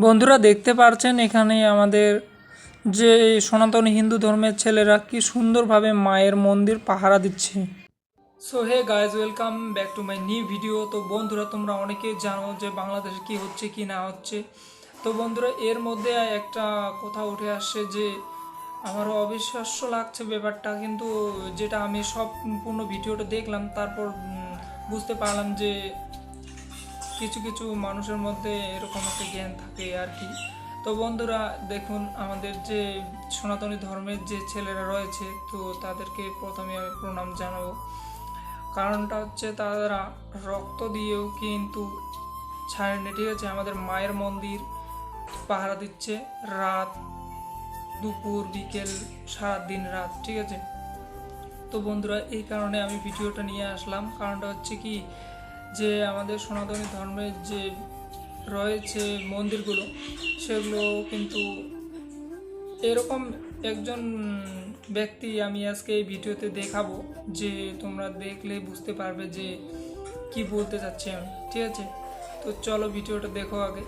বন্ধুরা দেখতে পারছেন এখানে আমাদের যে সনাতনী হিন্দু ধর্মের ছেলেরা কি সুন্দরভাবে মায়ের মন্দির পাহারা দিচ্ছে। So hey guys, welcome back to my new video. তো বন্ধুরা, তোমরা অনেকেই জানো যে বাংলাদেশে কি হচ্ছে কি না হচ্ছে। তো বন্ধুরা, এর মধ্যে একটা কথা উঠে আসছে যে আমারও অবিশ্বাস্য লাগছে ব্যাপারটা, কিন্তু যেটা আমি সম্পূর্ণ ভিডিওটা দেখলাম তারপর বুঝতে পারলাম যে কিছু কিছু মানুষের মধ্যে এরকম একটা জ্ঞান থাকে আর কি। তো বন্ধুরা দেখুন, আমাদের যে সনাতনী ধর্মের যে ছেলেরা রয়েছে, তো তাদেরকে প্রথমে আমি প্রণাম জানাবো। কারণটা হচ্ছে তারা রক্ত দিয়েও কিন্তু ছাড়েনি, ঠিক আছে। আমাদের মায়ের মন্দির পাহারা দিচ্ছে রাত, দুপুর, বিকেল, সারা দিন রাত, ঠিক আছে। তো বন্ধুরা, এই কারণে আমি ভিডিওটা নিয়ে আসলাম। কারণটা হচ্ছে কি, যে আমাদের সনাতনী ধর্মের যে রয়েছে মন্দিরগুলো, সেগুলো কিন্তু এরকম একজন ব্যক্তি আমি আজকে এই ভিডিওতে দেখাবো, যে তোমরা দেখলে বুঝতে পারবে যে কি বলতে চাচ্ছি আমি, ঠিক আছে। তো চলো ভিডিওটা দেখো আগে।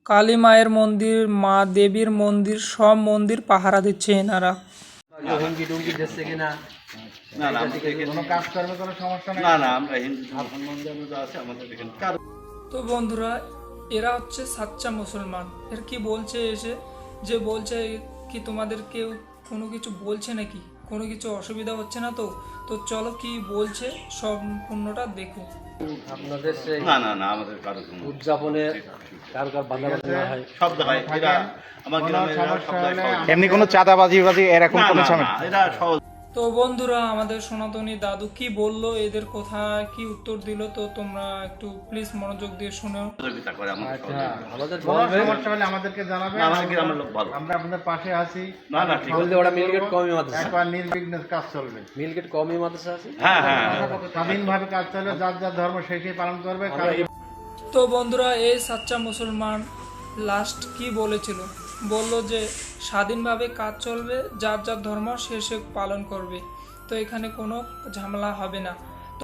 কালী মায়ের মন্দির, মা দেবীর মন্দির, সব মন্দির পাহারা দিচ্ছে এনারা। তো বন্ধুরা, এরা হচ্ছে সাচ্চা মুসলমান। এর কি বলছে এসে, যে বলছে কি তোমাদের কেউ কোনো কিছু বলছে নাকি, কোনো কিছু অসুবিধা হচ্ছে না তো। তো চলো কি বলছে সম্পূর্ণটা দেখো। আপনাদের সেই না না না আমাদের কারো কোনো উদযাপনে কার কার বাধা হয় সব হয় এরা আমার গ্রামে এমনি কোনো চাঁদাবাজি এরকম কোনো ঝামেলা? এরা সহজ। তো বন্ধুরা, আমাদের সনাতনী দাদু কি বললো, এদের কথা কি উত্তর দিল, তো তোমরা একটু প্লিজ মনোযোগ দিয়ে শুনো। সহযোগিতা করে আমার আমাদের কোনো বলবে সমস্যা হলে আমাদেরকে জানাবেন। না, আমাদের গ্রামের লোক ভালো। আমরা আপনাদের পাশে আছি। না না ঠিক বলতে ওরা মিলগেট কমি মাদ্রাসা একবার নির্বিঘ্নে কাজ চলবে, মিলগেট কমি মাদ্রাসা আছে হ্যাঁ হ্যাঁ স্বাধীনভাবে কাজ চলবে, যার যার ধর্ম সেই সেই পালন করবে। তো বন্ধুরা, এই সাচ্চা মুসলমান লাস্ট কি বলেছিল, বলল যে স্বাধীনভাবে কাজ চলবে, যার যার ধর্ম সে সে পালন করবে, তো এখানে কোনো ঝামেলা হবে না। তো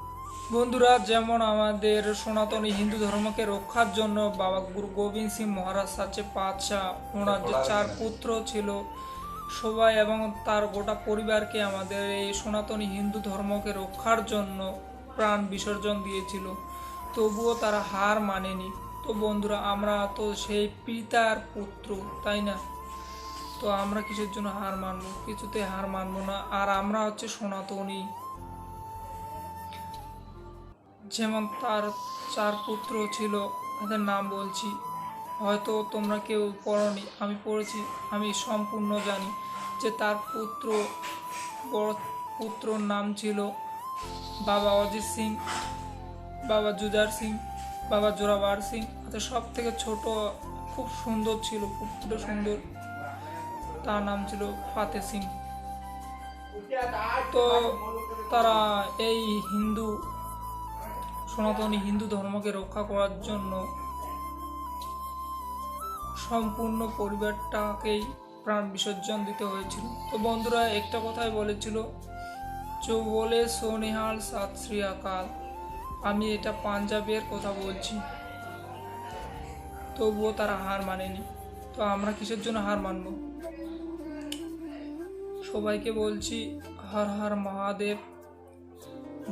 বন্ধুরা, যেমন আমাদের সনাতনী হিন্দু ধর্মকে রক্ষার জন্য বাবা গুরু গোবিন্দ সিং মহারাজ সাচে পাতশাহ, ওনার যে 4 পুত্র ছিল সবাই এবং তার গোটা পরিবারকে আমাদের এই সনাতনী হিন্দু ধর্মকে রক্ষার জন্য প্রাণ বিসর্জন দিয়েছিল, তবুও তারা হার মানেনি। তো বন্ধুরা, আমরা তো সেই পিতার পুত্র, তাই না? তো আমরা কিসের জন্য হার মানবো? কিছুতে হার মানবো না। আর আমরা হচ্ছে সনাতনী। যেমন তার 4 পুত্র ছিল, তাদের নাম বলছি, হয়তো তোমরা কেউ পড়নি, আমি পড়েছি, আমি সম্পূর্ণ জানি। যে তার বড় পুত্রর নাম ছিল বাবা অজিত সিং, বাবা জুজার সিং, বাবা জোরাবার সিং। আচ্ছা, সব থেকে ছোট খুব সুন্দর ছিল, খুব সুন্দর, তার নাম ছিল ফাতে সিং। তো তারা এই সনাতনী হিন্দু ধর্মকে রক্ষা করার জন্য সম্পূর্ণ পরিবারটাকেই প্রাণ বিসর্জন দিতে হয়েছিল। তো বন্ধুরা, একটা কথাই বলেছিল, চো বলে সোনিহাল সাত শ্রী আকাল। আমি এটা পাঞ্জাবের কথা বলছি, তবুও তারা হার মানেনি। তো আমরা কিসের জন্য হার মানব? সবাইকে বলছি হর হর মহাদেব,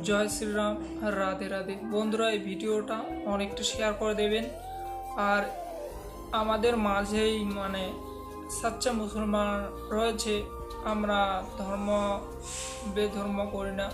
জয় শ্রীরাম, রাধে রাধে। বন্ধুরা, এই ভিডিওটা অনেকটা শেয়ার করে দেবেন। আর আমাদের মাঝেই মানে সাচ্চা মুসলমান রয়েছে, আমরা বেধর্ম করি না।